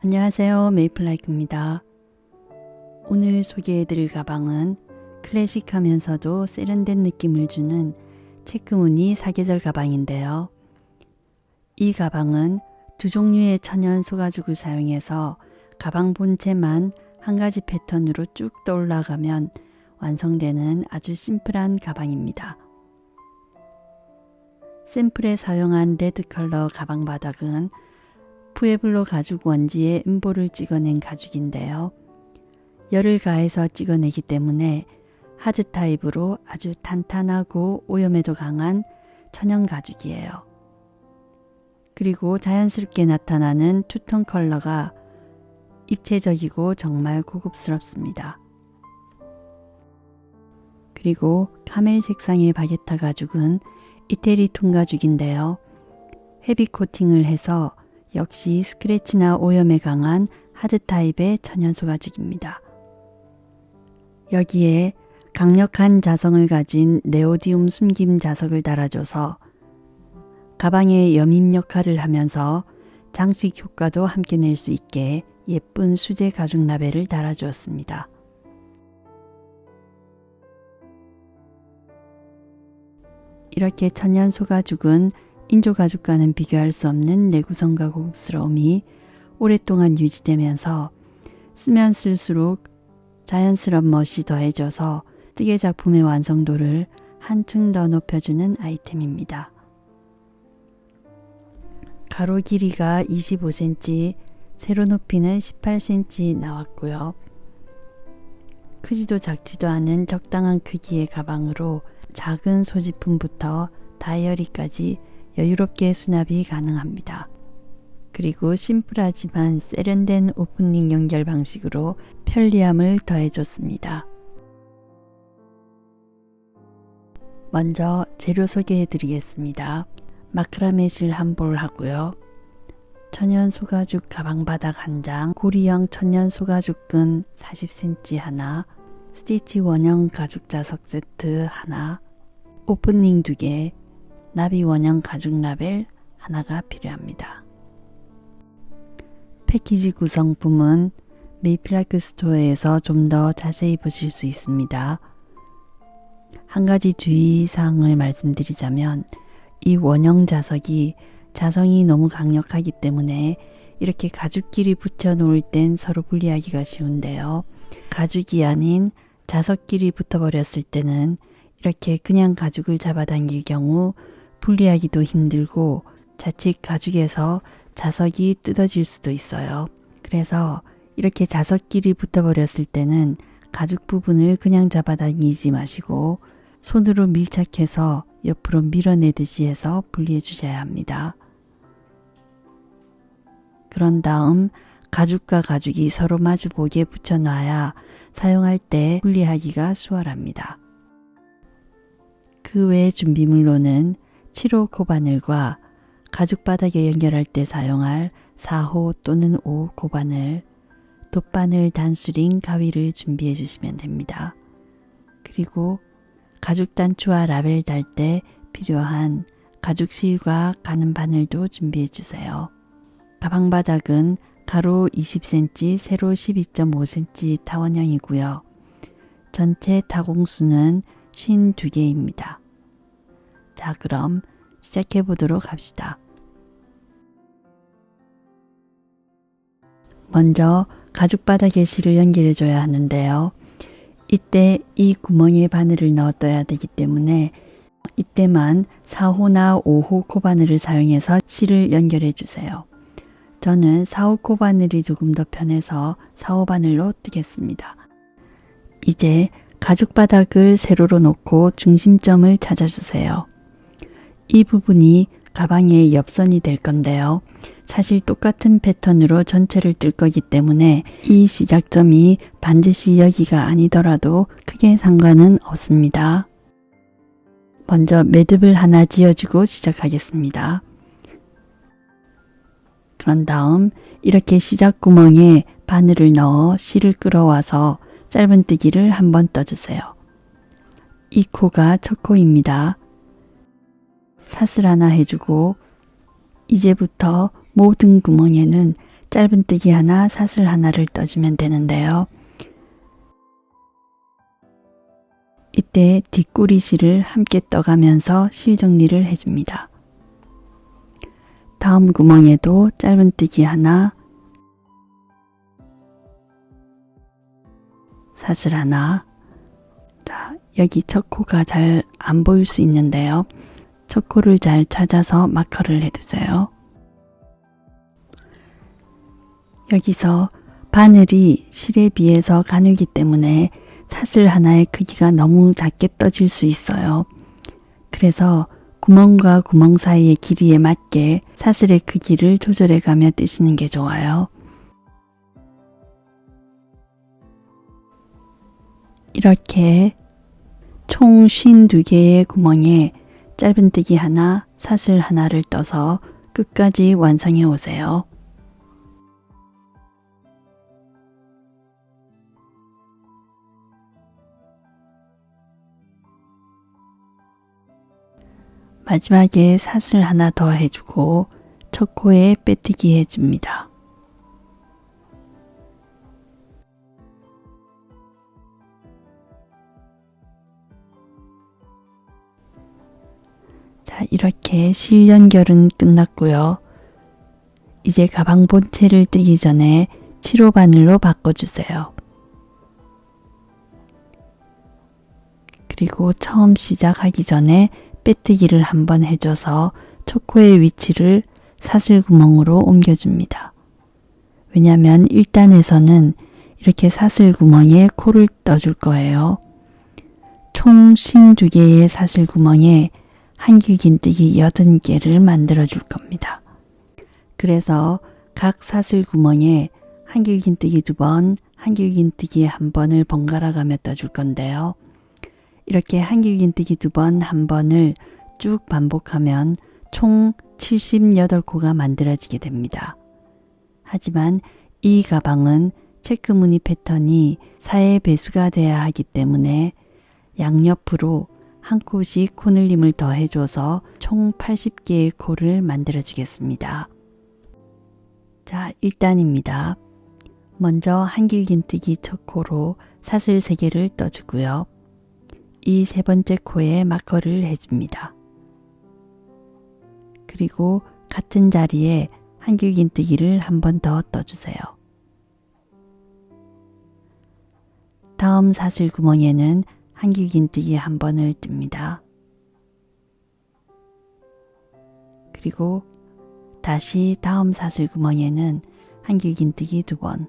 안녕하세요, 메이플라이크입니다. 오늘 소개해드릴 가방은 클래식하면서도 세련된 느낌을 주는 체크무늬 사계절 가방인데요. 이 가방은 두 종류의 천연 소가죽을 사용해서 가방 본체만 한 가지 패턴으로 쭉 떠올라가면 완성되는 아주 심플한 가방입니다. 샘플에 사용한 레드 컬러 가방 바닥은 푸에블로 가죽 원지에 음보를 찍어낸 가죽인데요. 열을 가해서 찍어내기 때문에 하드 타입으로 아주 탄탄하고 오염에도 강한 천연 가죽이에요. 그리고 자연스럽게 나타나는 투톤 컬러가 입체적이고 정말 고급스럽습니다. 그리고 카멜 색상의 바게타 가죽은 이태리 통 가죽인데요. 헤비 코팅을 해서 역시 스크래치나 오염에 강한 하드 타입의 천연 소가죽입니다. 여기에 강력한 자성을 가진 네오디움 숨김 자석을 달아줘서 가방의 여밈 역할을 하면서 장식 효과도 함께 낼 수 있게 예쁜 수제 가죽 라벨을 달아주었습니다. 이렇게 천연 소가죽은 인조 가죽과는 비교할 수 없는 내구성과 고급스러움이 오랫동안 유지되면서 쓰면 쓸수록 자연스러운 멋이 더해져서 뜨개 작품의 완성도를 한층 더 높여주는 아이템입니다. 가로 길이가 25cm, 세로 높이는 18cm 나왔고요. 크지도 작지도 않은 적당한 크기의 가방으로 작은 소지품부터 다이어리까지 여유롭게 수납이 가능합니다. 그리고 심플하지만 세련된 오프닝 연결 방식으로 편리함을 더해줬습니다. 먼저 재료 소개해 드리겠습니다. 마크라메 실 한 볼 하고요. 천연 소가죽 가방 바닥 한 장, 고리형 천연 소가죽 끈 40cm 하나, 스티치 원형 가죽 자석 세트 하나, 오프닝 2개, 나비 원형 가죽 라벨 하나가 필요합니다. 패키지 구성품은 메이플라이크 스토어에서 좀 더 자세히 보실 수 있습니다. 한 가지 주의사항을 말씀드리자면 이 원형 자석이 자성이 너무 강력하기 때문에 이렇게 가죽끼리 붙여 놓을 땐 서로 분리하기가 쉬운데요. 가죽이 아닌 자석끼리 붙어 버렸을 때는 이렇게 그냥 가죽을 잡아당길 경우 분리하기도 힘들고 자칫 가죽에서 자석이 뜯어질 수도 있어요. 그래서 이렇게 자석끼리 붙어버렸을 때는 가죽 부분을 그냥 잡아당기지 마시고 손으로 밀착해서 옆으로 밀어내듯이 해서 분리해 주셔야 합니다. 그런 다음 가죽과 가죽이 서로 마주보게 붙여놔야 사용할 때 분리하기가 수월합니다. 그 외 준비물로는 7호 코바늘과 가죽 바닥에 연결할 때 사용할 4호 또는 5 코바늘, 돗바늘 단수링 가위를 준비해 주시면 됩니다. 그리고 가죽 단추와 라벨 달 때 필요한 가죽 실과 가는 바늘도 준비해 주세요. 가방 바닥은 가로 20cm, 세로 12.5cm 타원형이고요. 전체 타공수는 52개입니다. 자, 그럼 시작해 보도록 합시다. 먼저 가죽 바닥에 실을 연결해 줘야 하는데요. 이때 이 구멍에 바늘을 넣어둬야 되기 때문에 이때만 4호나 5호 코바늘을 사용해서 실을 연결해 주세요. 저는 4호 코바늘이 조금 더 편해서 4호 바늘로 뜨겠습니다. 이제 가죽 바닥을 세로로 놓고 중심점을 찾아주세요. 이 부분이 가방의 옆선이 될 건데요. 사실 똑같은 패턴으로 전체를 뜰 거기 때문에 이 시작점이 반드시 여기가 아니더라도 크게 상관은 없습니다. 먼저 매듭을 하나 지어주고 시작하겠습니다. 그런 다음 이렇게 시작 구멍에 바늘을 넣어 실을 끌어와서 짧은 뜨기를 한번 떠주세요. 이 코가 첫 코입니다. 사슬 하나 해주고 이제부터 모든 구멍에는 짧은뜨기 하나, 사슬 하나를 떠주면 되는데요. 이때 뒷구리 실을 함께 떠가면서 실 정리를 해줍니다. 다음 구멍에도 짧은뜨기 하나, 사슬 하나. 자, 여기 첫 코가 잘 안 보일 수 있는데요. 첫 코를 잘 찾아서 마커를 해두세요. 여기서 바늘이 실에 비해서 가늘기 때문에 사슬 하나의 크기가 너무 작게 떠질 수 있어요. 그래서 구멍과 구멍 사이의 길이에 맞게 사슬의 크기를 조절해 가며 뜨시는 게 좋아요. 이렇게 총 52개의 구멍에 짧은뜨기 하나, 사슬 하나를 떠서 끝까지 완성해 오세요. 마지막에 사슬 하나 더 해주고 첫 코에 빼뜨기 해줍니다. 자, 이렇게 실 연결은 끝났고요. 이제 가방 본체를 뜨기 전에 7호 바늘로 바꿔주세요. 그리고 처음 시작하기 전에 빼뜨기를 한번 해줘서 첫 코의 위치를 사슬 구멍으로 옮겨줍니다. 왜냐하면 1단에서는 이렇게 사슬 구멍에 코를 떠줄 거예요. 총 52개의 사슬 구멍에 한길긴뜨기 80개를 만들어 줄 겁니다. 그래서 각 사슬 구멍에 한길긴뜨기 2번, 한길긴뜨기 1번을 번갈아 가며 떠줄 건데요. 이렇게 한길긴뜨기 2번, 1번을 쭉 반복하면 총 78코가 만들어지게 됩니다. 하지만 이 가방은 체크 무늬 패턴이 4의 배수가 돼야 하기 때문에 양옆으로 한 코씩 코늘림을 더해줘서 총 80개의 코를 만들어 주겠습니다. 자, 1단입니다. 먼저 한길긴뜨기 첫 코로 사슬 3개를 떠주고요. 이 세 번째 코에 마커를 해줍니다. 그리고 같은 자리에 한길긴뜨기를 한 번 더 떠주세요. 다음 사슬 구멍에는 한길긴뜨기 1번을 뜹니다. 그리고 다시 다음 사슬 구멍에는 한길긴뜨기 2번,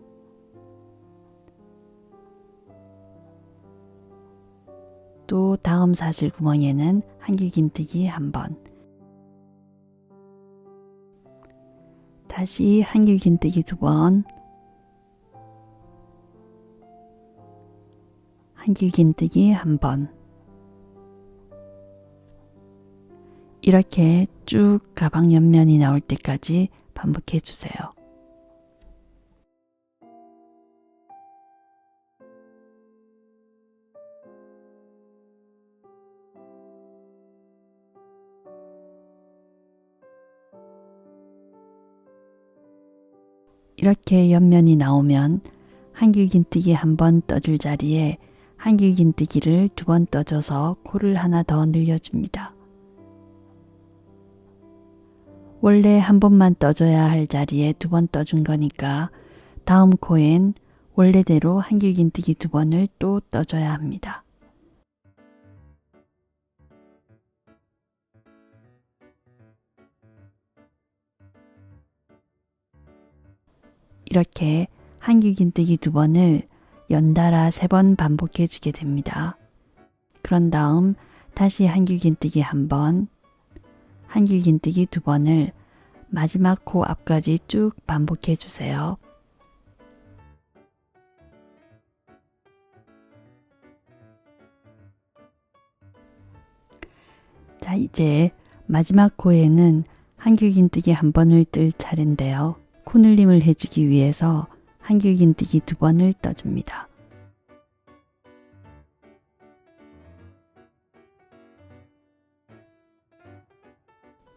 또 다음 사슬 구멍에는 한길긴뜨기 1번, 다시 한길긴뜨기 2번, 한길긴뜨기 1번. 이렇게 쭉 가방 옆면이 나올 때까지 반복해 주세요. 이렇게 옆면이 나오면 한길긴뜨기 1번 떠줄 자리에 한길긴뜨기를 2번 떠줘서 코를 하나 더 늘려줍니다. 원래 1번만 떠줘야 할 자리에 2번 떠준 거니까 다음 코엔 원래대로 한길긴뜨기 2번을 또 떠줘야 합니다. 이렇게 한길긴뜨기 2번을 연달아 3번 반복해 주게 됩니다. 그런 다음 다시 한길긴뜨기 1번, 한길긴뜨기 2번을 마지막 코 앞까지 쭉 반복해 주세요. 자, 이제 마지막 코에는 한길긴뜨기 1번을 뜰 차례인데요. 코늘림을 해주기 위해서 한길긴뜨기 2번을 떠줍니다.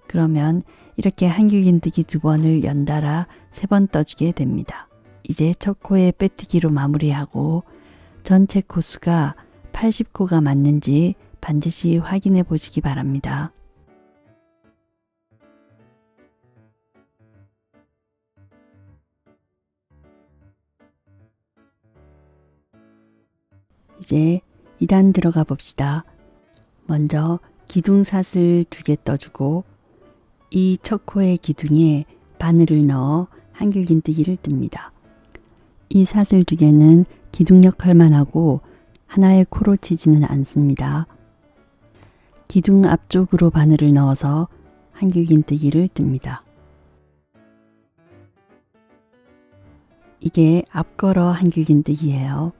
그러면 이렇게 한길긴뜨기 2번을 연달아 3번 떠주게 됩니다. 이제 첫 코에 빼뜨기로 마무리하고 전체 코수가 80코가 맞는지 반드시 확인해 보시기 바랍니다. 이제 2단 들어가 봅시다. 먼저 기둥사슬 2개 떠주고 이 첫 코의 기둥에 바늘을 넣어 한길긴뜨기를 뜹니다. 이 사슬 2개는 기둥 역할만 하고 하나의 코로 치지는 않습니다. 기둥 앞쪽으로 바늘을 넣어서 한길긴뜨기를 뜹니다. 이게 앞걸어 한길긴뜨기예요.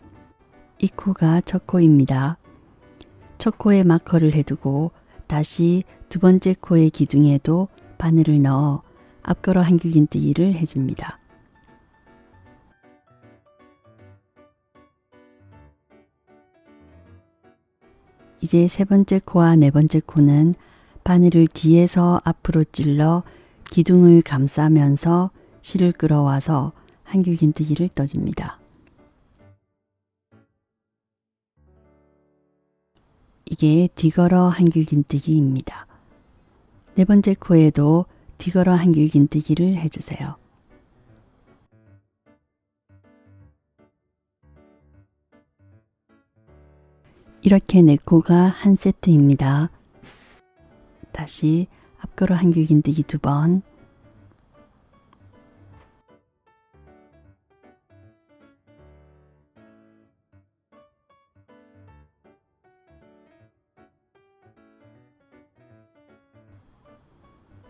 이 코가 첫 코입니다. 첫 코에 마커를 해두고 다시 2번째 코의 기둥에도 바늘을 넣어 앞걸어 한길긴뜨기를 해줍니다. 이제 3번째 코와 4번째 코는 바늘을 뒤에서 앞으로 찔러 기둥을 감싸면서 실을 끌어와서 한길긴뜨기를 떠줍니다. 이게 뒤걸어 한길긴뜨기입니다. 4번째 코에도 뒤걸어 한길긴뜨기를 해주세요. 이렇게 4코가 한 세트입니다. 다시 앞걸어 한길긴뜨기 2번,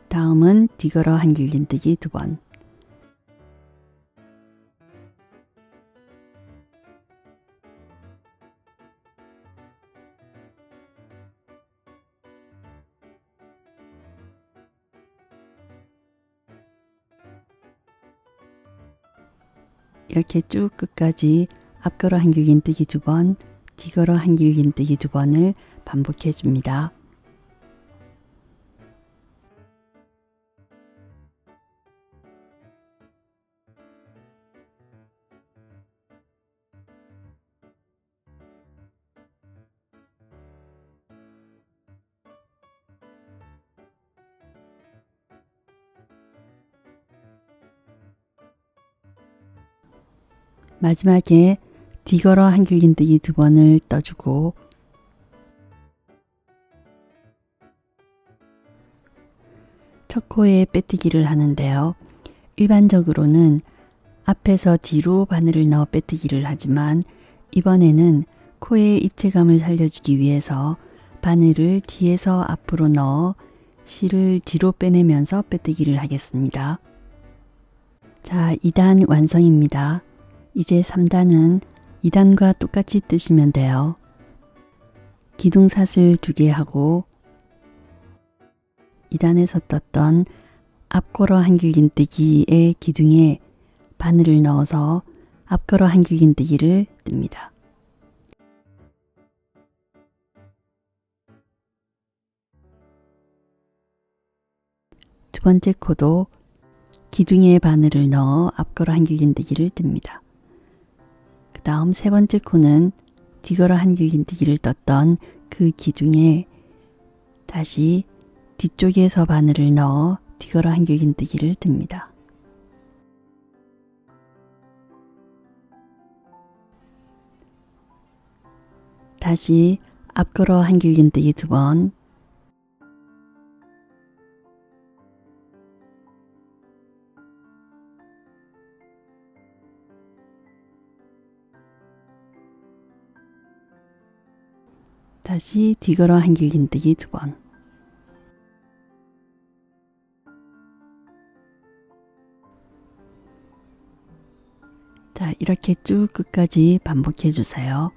다음은 뒤걸어 한길긴뜨기 2번, 이렇게 쭉 끝까지 앞걸어 한길긴뜨기 2번, 뒤걸어 한길긴뜨기 2번을 반복해 줍니다. 마지막에 뒤걸어 한길긴뜨기 2번을 떠주고 첫 코에 빼뜨기를 하는데요. 일반적으로는 앞에서 뒤로 바늘을 넣어 빼뜨기를 하지만 이번에는 코의 입체감을 살려주기 위해서 바늘을 뒤에서 앞으로 넣어 실을 뒤로 빼내면서 빼뜨기를 하겠습니다. 자, 2단 완성입니다. 이제 3단은 2단과 똑같이 뜨시면 돼요. 기둥사슬 2개 하고 2단에서 떴던 앞걸어 한길긴뜨기의 기둥에 바늘을 넣어서 앞걸어 한길긴뜨기를 뜹니다. 두 번째 코도 기둥에 바늘을 넣어 앞걸어 한길긴뜨기를 뜹니다. 그 다음 3번째 코는 뒤걸어 한길긴뜨기를 떴던 그 기둥에 다시 뒤쪽에서 바늘을 넣어 뒤걸어 한길긴뜨기를 듭니다. 다시 앞걸어 한길긴뜨기 2번, 다시 뒤걸어 한길긴뜨기 2번, 자, 이렇게 쭉 끝까지 반복해 주세요.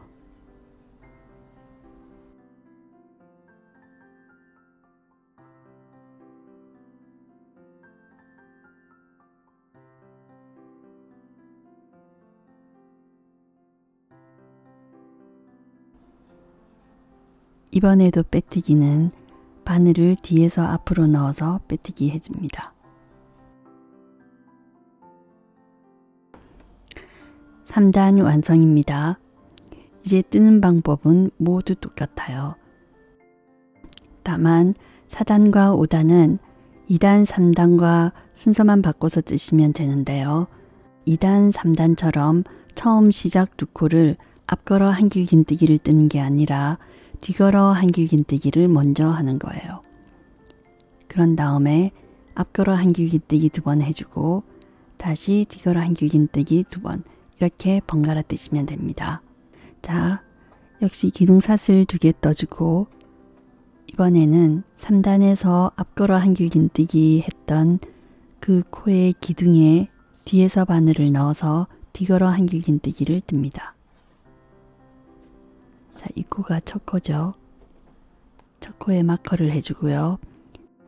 이번에도 빼뜨기는 바늘을 뒤에서 앞으로 넣어서 빼뜨기 해줍니다. 3단 완성입니다. 이제 뜨는 방법은 모두 똑같아요. 다만 4단과 5단은 2단, 3단과 순서만 바꿔서 뜨시면 되는데요. 2단, 3단처럼 처음 시작 두 코를 앞걸어 한길 긴뜨기를 뜨는 게 아니라 뒤걸어 한길 긴뜨기를 먼저 하는 거예요. 그런 다음에 앞걸어 한길 긴뜨기 2번 해주고 다시 뒤걸어 한길 긴뜨기 2번 이렇게 번갈아 뜨시면 됩니다. 자, 역시 기둥사슬 2개 떠주고 이번에는 3단에서 앞걸어 한길 긴뜨기 했던 그 코의 기둥에 뒤에서 바늘을 넣어서 뒤걸어 한길 긴뜨기를 뜹니다. 자, 이 코가 첫 코죠. 첫 코에 마커를 해주고요.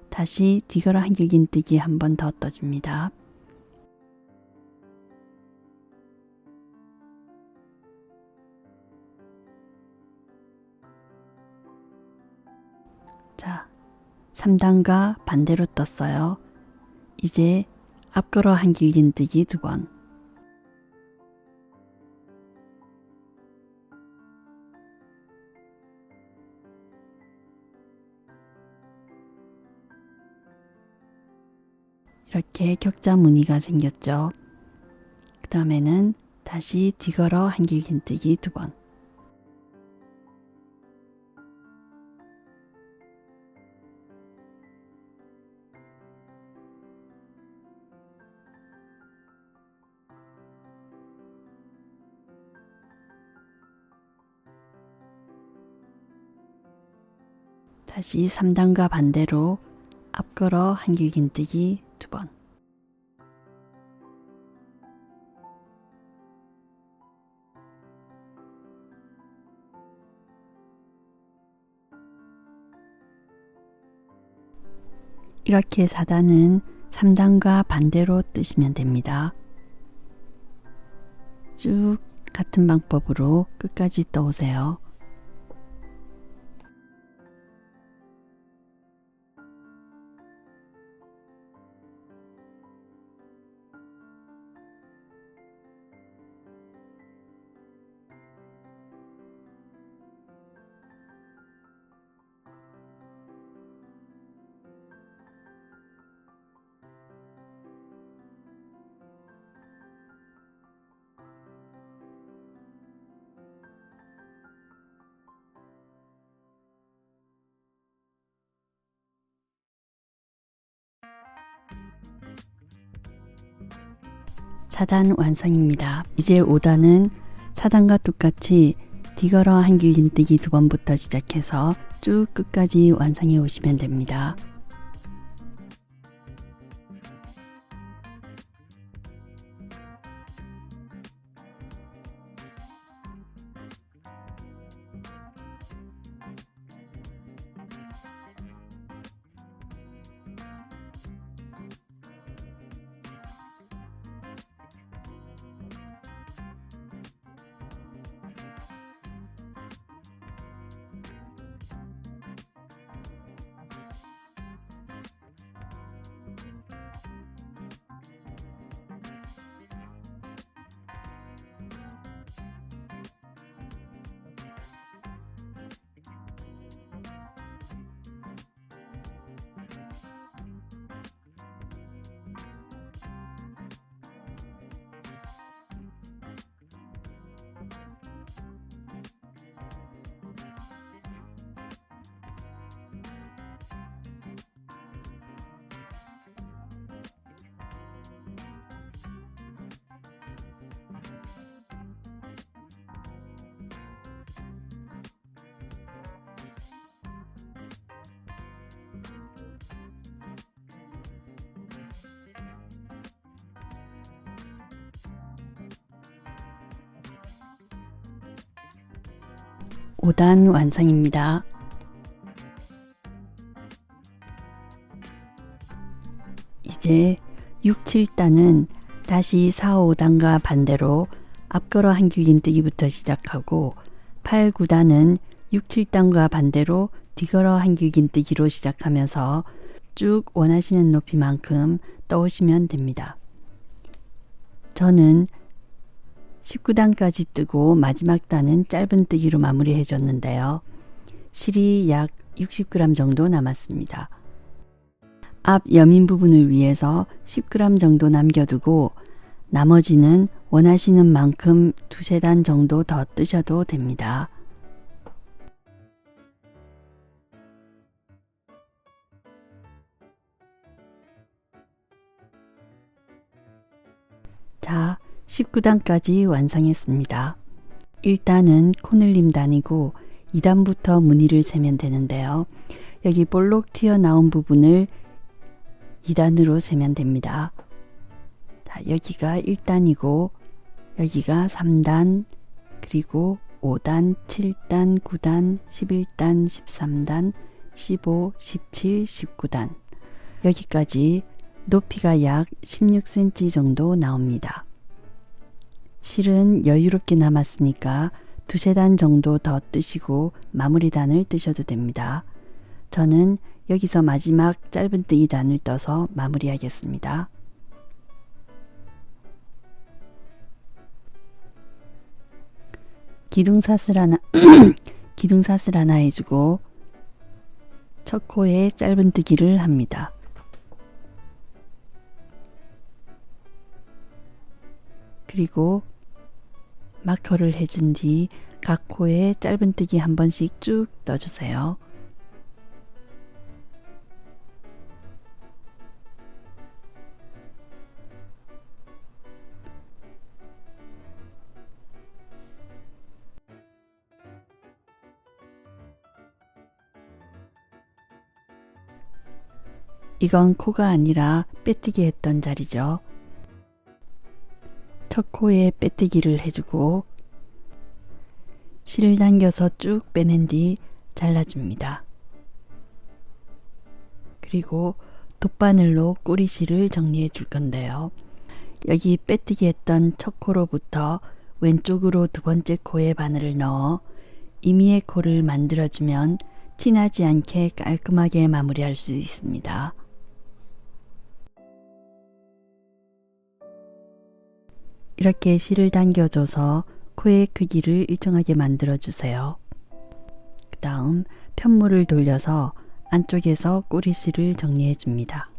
다시 뒤걸어 한길 긴뜨기 한 번 더 떠줍니다. 자, 3단과 반대로 떴어요. 이제 앞걸어 한길 긴뜨기 2번. 이렇게 격자 무늬가 생겼죠. 그 다음에는 다시 뒤걸어 한길 긴뜨기 2번. 다시 3단과 반대로 앞걸어 한길 긴뜨기 2번. 이렇게 4단은 3단과 반대로 뜨시면 됩니다. 쭉 같은 방법으로 끝까지 떠오세요. (4단) 완성입니다. 이제 5단은 4단과 똑같이 뒤걸어 한길 긴뜨기 2번부터 시작해서 쭉 끝까지 완성해 오시면 됩니다. (5단) 완성입니다. 이제 6, 7단은 다시 4, 5단과 반대로 앞걸어 한길 긴뜨기부터 시작하고 8, 9단은 6, 7단과 반대로 디걸어 한길긴뜨기로 시작하면서 쭉 원하시는 높이만큼 떠오시면 됩니다. 저는 19단까지 뜨고 마지막 단은 짧은 뜨기로 마무리해 줬는데요. 실이 약 60g 정도 남았습니다. 앞 여민 부분을 위해서 10g 정도 남겨두고 나머지는 원하시는 만큼 두세 단 정도 더 뜨셔도 됩니다. 자, 19단까지 완성했습니다. 1단은 코늘림 단이고 2단부터 무늬를 세면 되는데요. 여기 볼록 튀어나온 부분을 2단으로 세면 됩니다. 자, 여기가 1단이고 여기가 3단, 그리고 5단, 7단, 9단, 11단, 13단, 15, 17, 19단. 여기까지 높이가 약 16cm 정도 나옵니다. 실은 여유롭게 남았으니까 두세 단 정도 더 뜨시고 마무리 단을 뜨셔도 됩니다. 저는 여기서 마지막 짧은뜨기 단을 떠서 마무리하겠습니다. 기둥사슬 하나 해주고 첫 코에 짧은뜨기를 합니다. 그리고 마커를 해준 뒤 각 코에 짧은뜨기 한 번씩 쭉 떠주세요. 이건 코가 아니라 빼뜨기 했던 자리죠. 첫 코에 빼뜨기를 해주고 실을 당겨서 쭉 빼낸 뒤 잘라줍니다. 그리고 돗바늘로 꼬리실을 정리해 줄 건데요. 여기 빼뜨기 했던 첫 코로부터 왼쪽으로 두 번째 코에 바늘을 넣어 임의의 코를 만들어주면 티나지 않게 깔끔하게 마무리할 수 있습니다. 이렇게 실을 당겨줘서 코의 크기를 일정하게 만들어 주세요. 그 다음 편물을 돌려서 안쪽에서 꼬리실을 정리해 줍니다.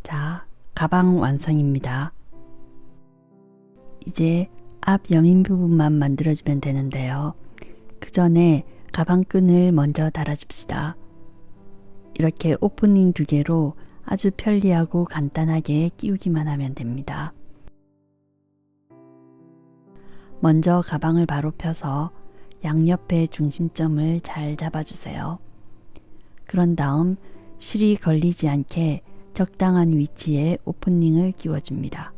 자, 가방 완성입니다. 이제 앞 여민 부분만 만들어주면 되는데요. 그 전에 가방끈을 먼저 달아줍시다. 이렇게 오프닝 두 개로 아주 편리하고 간단하게 끼우기만 하면 됩니다. 먼저 가방을 바로 펴서 양옆의 중심점을 잘 잡아주세요. 그런 다음 실이 걸리지 않게 적당한 위치에 오프닝을 끼워줍니다.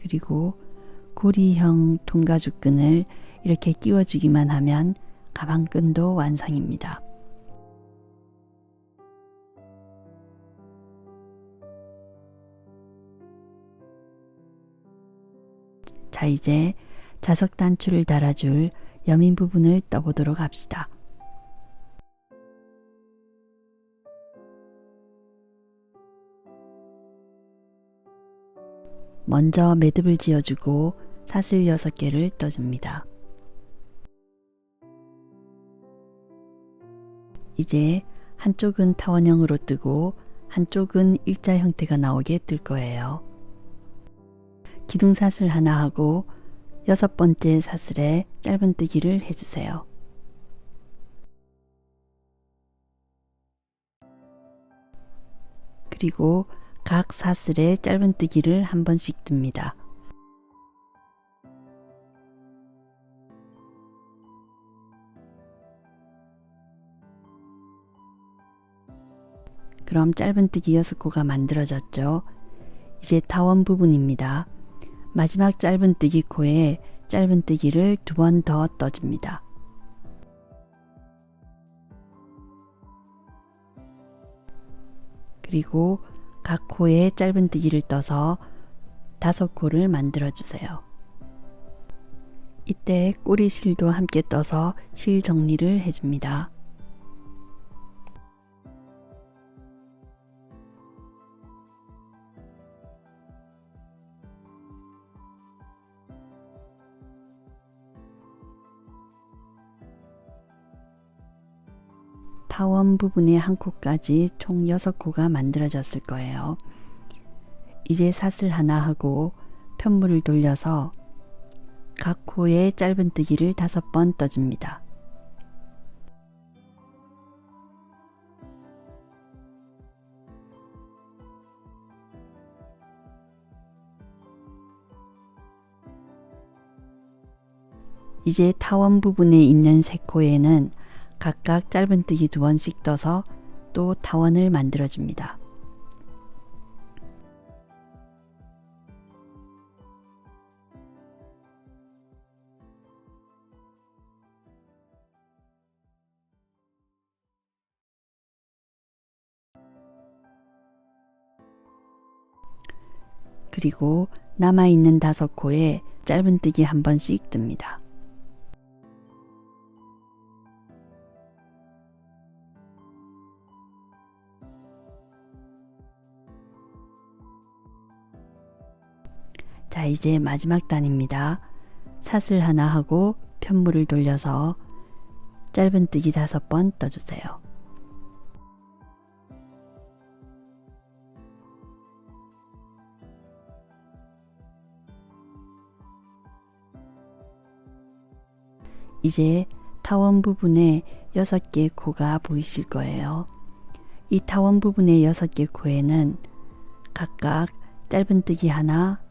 그리고 고리형 통가죽끈을 이렇게 끼워주기만 하면 가방끈도 완성입니다. 자, 이제 자석 단추를 달아줄 여민 부분을 떠보도록 합시다. 먼저 매듭을 지어주고 사슬 6개를 떠줍니다. 이제 한쪽은 타원형으로 뜨고 한쪽은 일자 형태가 나오게 뜰 거예요. 기둥사슬 하나 하고 6번째 사슬에 짧은뜨기를 해주세요. 그리고 각 사슬에 짧은뜨기를 한 번씩 듭니다. 그럼 짧은뜨기 6코가 만들어졌죠. 이제 타원 부분입니다. 마지막 짧은뜨기 코에 짧은뜨기를 2번 더 떠줍니다. 그리고 각 코에 짧은뜨기를 떠서 5코를 만들어 주세요. 이때 꼬리실도 함께 떠서 실 정리를 해줍니다. 타원 부분의 한 코까지 총 6코가 만들어졌을 거예요. 이제 사슬 하나 하고 편물을 돌려서 각 코에 짧은뜨기를 5번 떠줍니다. 이제 타원 부분에 있는 3코에는 각각 짧은뜨기 2번씩 떠서 또 타원을 만들어 줍니다. 그리고 남아있는 5코에 짧은뜨기 1번씩 뜹니다. 자, 이제 마지막 단입니다. 사슬 하나 하고 편물을 돌려서 짧은뜨기 5번 떠주세요. 이제 타원 부분에 6개의 코가 보이실 거예요. 이 타원 부분의 6개 코에는 각각 짧은뜨기 하나,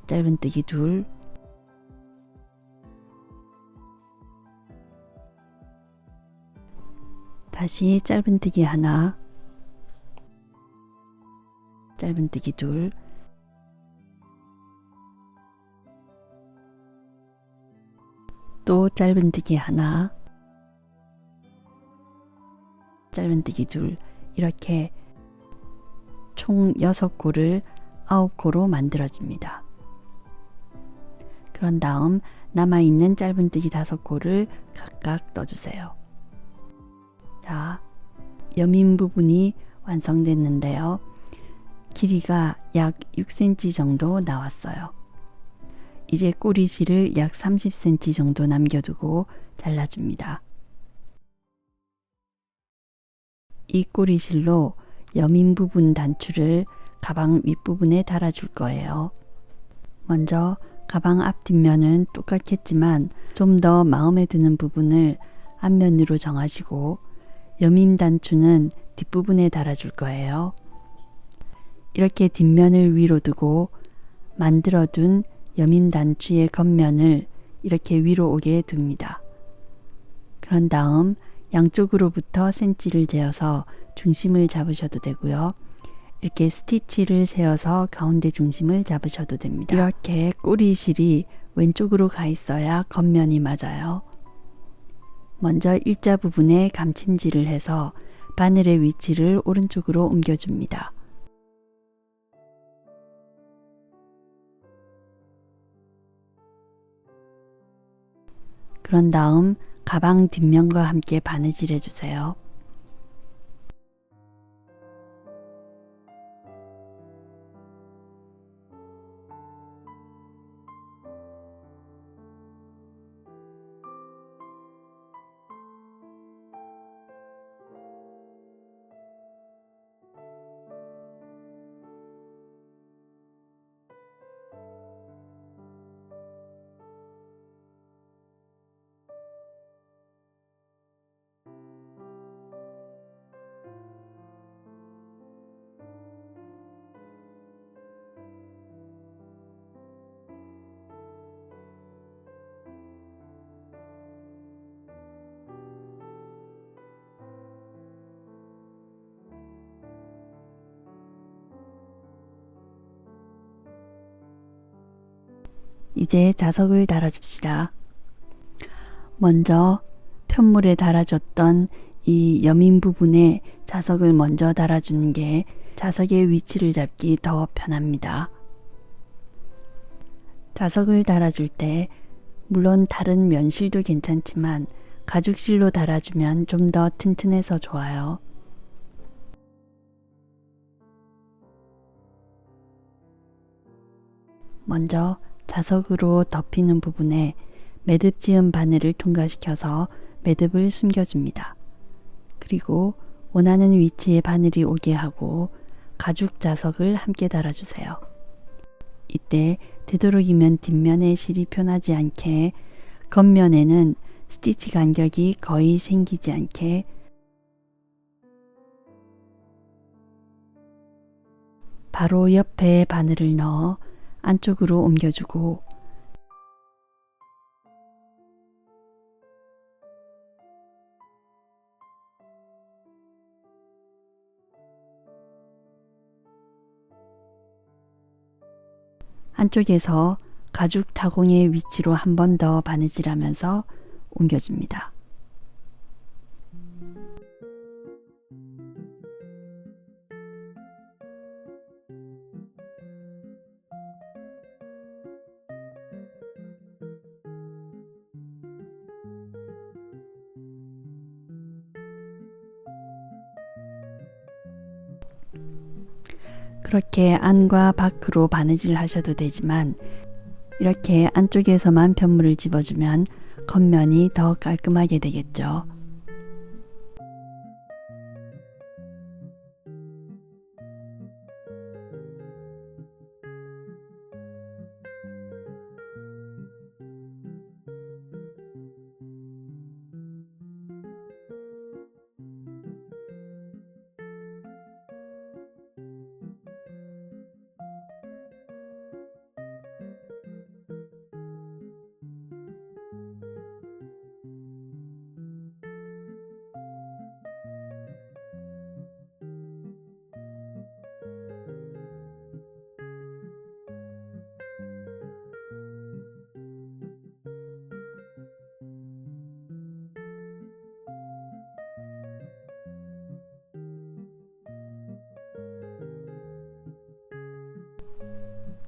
짧은뜨기 2, 다시 짧은뜨기 하나, 짧은뜨기 2, 또 짧은뜨기 하나, 짧은뜨기 2, 이렇게 총 6코를 9코로 만들어줍니다. 그런 다음 남아있는 짧은뜨기 5코를 각각 떠주세요. 자, 여민 부분이 완성됐는데요. 길이가 약 6cm 정도 나왔어요. 이제 꼬리실을 약 30cm 정도 남겨두고 잘라줍니다. 이 꼬리실로 여민 부분 단추를 가방 윗부분에 달아줄 거예요. 먼저 가방 앞 뒷면은 똑같겠지만 좀 더 마음에 드는 부분을 앞면으로 정하시고 여민 단추는 뒷부분에 달아줄 거예요. 이렇게 뒷면을 위로 두고 만들어둔 여민 단추의 겉면을 이렇게 위로 오게 둡니다. 그런 다음 양쪽으로부터 센치를 재어서 중심을 잡으셔도 되고요. 이렇게 스티치를 세어서 가운데 중심을 잡으셔도 됩니다. 이렇게 꼬리실이 왼쪽으로 가 있어야 겉면이 맞아요. 먼저 일자 부분에 감침질을 해서 바늘의 위치를 오른쪽으로 옮겨줍니다. 그런 다음 가방 뒷면과 함께 바느질 해주세요. 이제 자석을 달아줍시다. 먼저 편물에 달아줬던 이 여민 부분에 자석을 먼저 달아주는 게 자석의 위치를 잡기 더 편합니다. 자석을 달아줄 때 물론 다른 면실도 괜찮지만 가죽실로 달아주면 좀 더 튼튼해서 좋아요. 먼저 자석으로 덮이는 부분에 매듭 지은 바늘을 통과시켜서 매듭을 숨겨줍니다. 그리고 원하는 위치에 바늘이 오게 하고 가죽 자석을 함께 달아주세요. 이때 되도록이면 뒷면에 실이 표나지 않게, 겉면에는 스티치 간격이 거의 생기지 않게 바로 옆에 바늘을 넣어 안쪽으로 옮겨주고 안쪽에서 가죽 타공의 위치로 한 번 더 바느질하면서 옮겨줍니다. 그렇게 안과 밖으로 바느질 하셔도 되지만 이렇게 안쪽에서만 편물을 집어주면 겉면이 더 깔끔하게 되겠죠.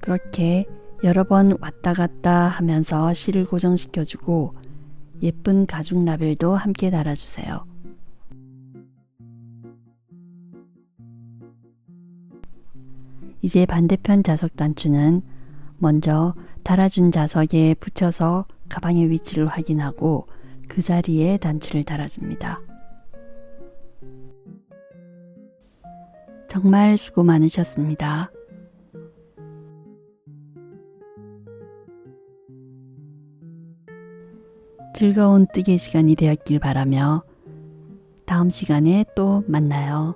그렇게 여러 번 왔다 갔다 하면서 실을 고정시켜주고 예쁜 가죽 라벨도 함께 달아주세요. 이제 반대편 자석 단추는 먼저 달아준 자석에 붙여서 가방의 위치를 확인하고 그 자리에 단추를 달아줍니다. 정말 수고 많으셨습니다. 즐거운 뜨개 시간이 되었길 바라며 다음 시간에 또 만나요.